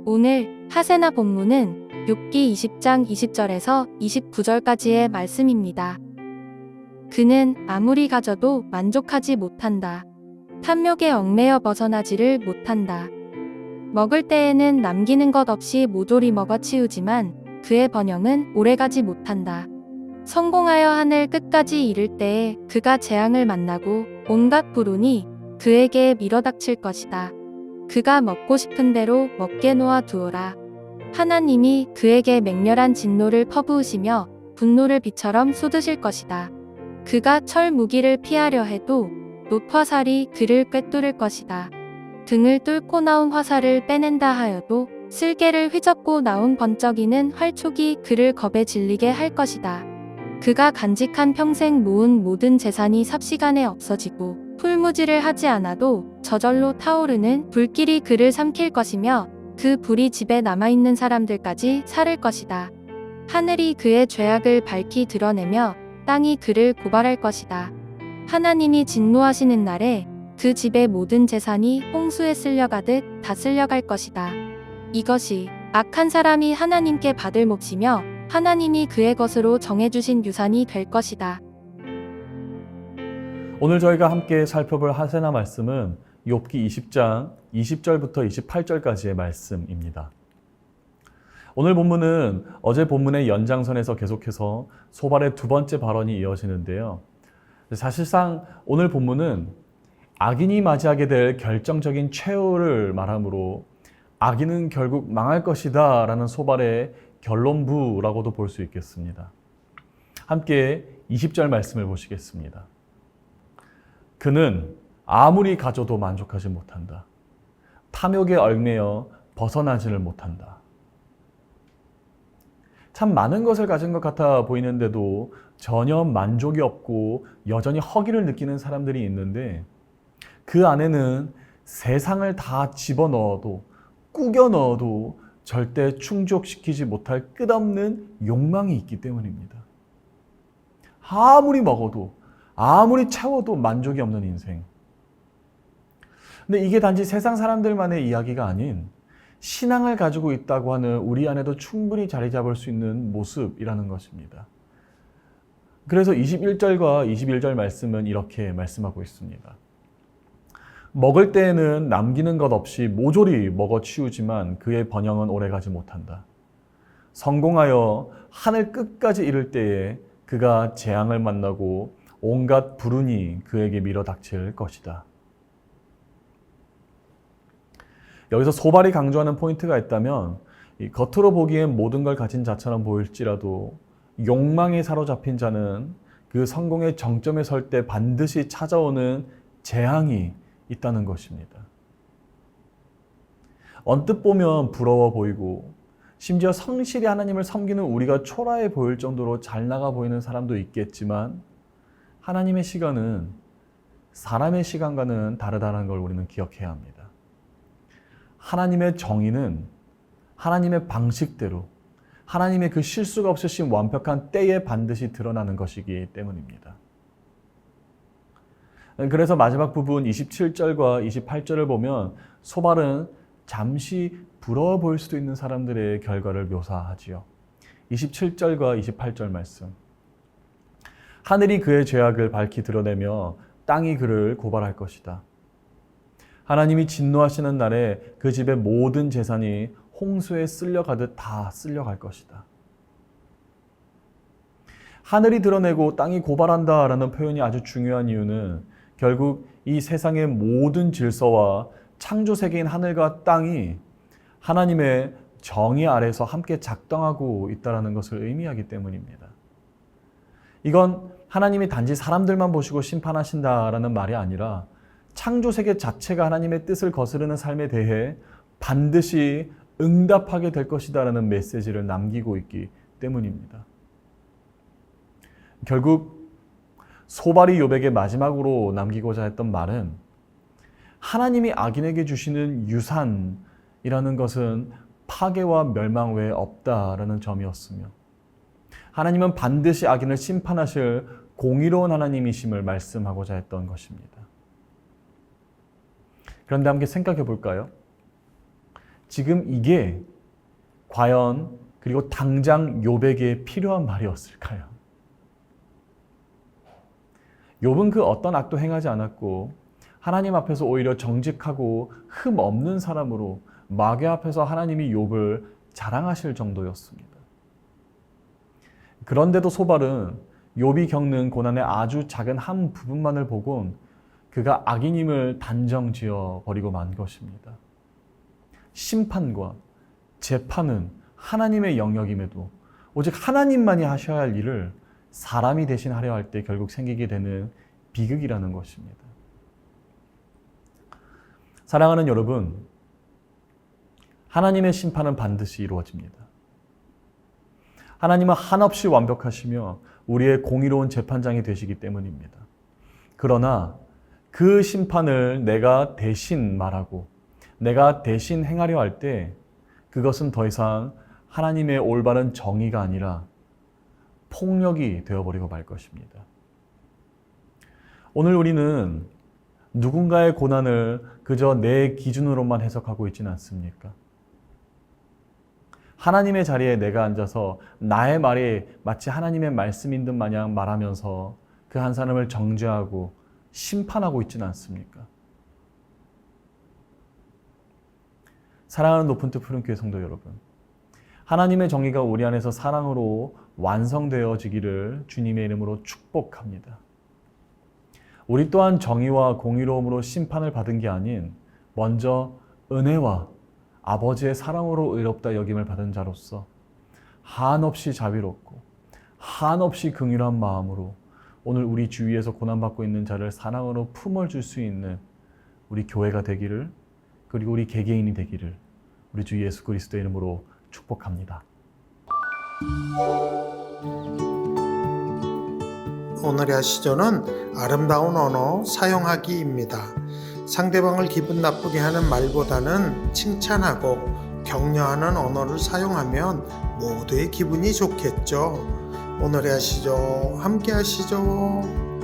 오늘 하세나 본문은 욥기 20장 20절에서 29절까지의 말씀입니다. 그는 아무리 가져도 만족하지 못한다. 탐욕에 얽매여 벗어나지를 못한다. 먹을 때에는 남기는 것 없이 모조리 먹어 치우지만 그의 번영은 오래가지 못한다. 성공하여 하늘 끝까지 이를 때에 그가 재앙을 만나고 온갖 불운이 그에게 밀어닥칠 것이다. 그가 먹고 싶은 대로 먹게 놓아 두어라. 하나님이 그에게 맹렬한 진노를 퍼부으시며 분노를 비처럼 쏟으실 것이다. 그가 철 무기를 피하려 해도 놋화살이 그를 꿰뚫을 것이다. 등을 뚫고 나온 화살을 빼낸다 하여도 쓸개를 휘젓고 나온 번쩍이는 활촉이 그를 겁에 질리게 할 것이다. 그가 간직한 평생 모은 모든 재산이 삽시간에 없어지고 풀무지를 하지 않아도 저절로 타오르는 불길이 그를 삼킬 것이며 그 불이 집에 남아있는 사람들까지 사를 것이다. 하늘이 그의 죄악을 밝히 드러내며 땅이 그를 고발할 것이다. 하나님이 진노하시는 날에 그 집의 모든 재산이 홍수에 쓸려가듯 다 쓸려갈 것이다. 이것이 악한 사람이 하나님께 받을 몫이며 하나님이 그의 것으로 정해주신 유산이 될 것이다. 오늘 저희가 함께 살펴볼 하세나 말씀은 욥기 20장 20절부터 28절까지의 말씀입니다. 오늘 본문은 어제 본문의 연장선에서 계속해서 소발의 두 번째 발언이 이어지는데요. 사실상 오늘 본문은 악인이 맞이하게 될 결정적인 최후를 말하므로 악인은 결국 망할 것이다 라는 소발의 결론부라고도 볼 수 있겠습니다. 함께 20절 말씀을 보시겠습니다. 그는 아무리 가져도 만족하지 못한다. 탐욕에 얽매여 벗어나지를 못한다. 참 많은 것을 가진 것 같아 보이는데도 전혀 만족이 없고 여전히 허기를 느끼는 사람들이 있는데 그 안에는 세상을 다 집어넣어도 꾸겨 넣어도 절대 충족시키지 못할 끝없는 욕망이 있기 때문입니다. 아무리 먹어도 아무리 채워도 만족이 없는 인생. 근데 이게 단지 세상 사람들만의 이야기가 아닌 신앙을 가지고 있다고 하는 우리 안에도 충분히 자리 잡을 수 있는 모습이라는 것입니다. 그래서 21절과 21절 말씀은 이렇게 말씀하고 있습니다. 먹을 때에는 남기는 것 없이 모조리 먹어 치우지만 그의 번영은 오래가지 못한다. 성공하여 하늘 끝까지 이를 때에 그가 재앙을 만나고 온갖 불운이 그에게 밀어닥칠 것이다. 여기서 소발이 강조하는 포인트가 있다면 겉으로 보기엔 모든 걸 가진 자처럼 보일지라도 욕망에 사로잡힌 자는 그 성공의 정점에 설 때 반드시 찾아오는 재앙이 있다는 것입니다. 언뜻 보면 부러워 보이고 심지어 성실히 하나님을 섬기는 우리가 초라해 보일 정도로 잘 나가 보이는 사람도 있겠지만 하나님의 시간은 사람의 시간과는 다르다는 걸 우리는 기억해야 합니다. 하나님의 정의는 하나님의 방식대로 하나님의 그 실수가 없으신 완벽한 때에 반드시 드러나는 것이기 때문입니다. 그래서 마지막 부분 27절과 28절을 보면 소발은 잠시 부러워 보일 수도 있는 사람들의 결과를 묘사하지요. 27절과 28절 말씀. 하늘이 그의 죄악을 밝히 드러내며 땅이 그를 고발할 것이다. 하나님이 진노하시는 날에 그 집의 모든 재산이 홍수에 쓸려가듯 다 쓸려갈 것이다. 하늘이 드러내고 땅이 고발한다라는 표현이 아주 중요한 이유는 결국 이 세상의 모든 질서와 창조 세계인 하늘과 땅이 하나님의 정의 아래서 함께 작동하고 있다는 것을 의미하기 때문입니다. 이건 하나님이 단지 사람들만 보시고 심판하신다라는 말이 아니라 창조 세계 자체가 하나님의 뜻을 거스르는 삶에 대해 반드시 응답하게 될 것이다라는 메시지를 남기고 있기 때문입니다. 결국 소발이 욥에게 마지막으로 남기고자 했던 말은 하나님이 악인에게 주시는 유산이라는 것은 파괴와 멸망 외에 없다라는 점이었으며 하나님은 반드시 악인을 심판하실 공의로운 하나님이심을 말씀하고자 했던 것입니다. 그런데 함께 생각해 볼까요? 지금 이게 과연 그리고 당장 욥에게 필요한 말이었을까요? 욥은 그 어떤 악도 행하지 않았고 하나님 앞에서 오히려 정직하고 흠 없는 사람으로 마귀 앞에서 하나님이 욥을 자랑하실 정도였습니다. 그런데도 소발은 욥이 겪는 고난의 아주 작은 한 부분만을 보곤 그가 악인임을 단정지어 버리고 만 것입니다. 심판과 재판은 하나님의 영역임에도 오직 하나님만이 하셔야 할 일을 사람이 대신 하려 할 때 결국 생기게 되는 비극이라는 것입니다. 사랑하는 여러분, 하나님의 심판은 반드시 이루어집니다. 하나님은 한없이 완벽하시며 우리의 공의로운 재판장이 되시기 때문입니다. 그러나 그 심판을 내가 대신 말하고 내가 대신 행하려 할 때 그것은 더 이상 하나님의 올바른 정의가 아니라 폭력이 되어버리고 말 것입니다. 오늘 우리는 누군가의 고난을 그저 내 기준으로만 해석하고 있지는 않습니까? 하나님의 자리에 내가 앉아서 나의 말이 마치 하나님의 말씀인 듯 마냥 말하면서 그 한 사람을 정죄하고 심판하고 있지는 않습니까? 사랑하는 높은 뜻 푸른 교회 성도 여러분, 하나님의 정의가 우리 안에서 사랑으로 완성되어지기를 주님의 이름으로 축복합니다. 우리 또한 정의와 공의로움으로 심판을 받은 게 아닌 먼저 은혜와 아버지의 사랑으로 의롭다 여김을 받은 자로서 한없이 자비롭고 한없이 긍휼한 마음으로 오늘 우리 주위에서 고난받고 있는 자를 사랑으로 품어줄 수 있는 우리 교회가 되기를, 그리고 우리 개개인이 되기를 우리 주 예수 그리스도의 이름으로 축복합니다. 오늘의 하시조는 아름다운 언어 사용하기입니다. 상대방을 기분 나쁘게 하는 말보다는 칭찬하고 격려하는 언어를 사용하면 모두의 기분이 좋겠죠. 오늘의 하시조 함께 하시죠.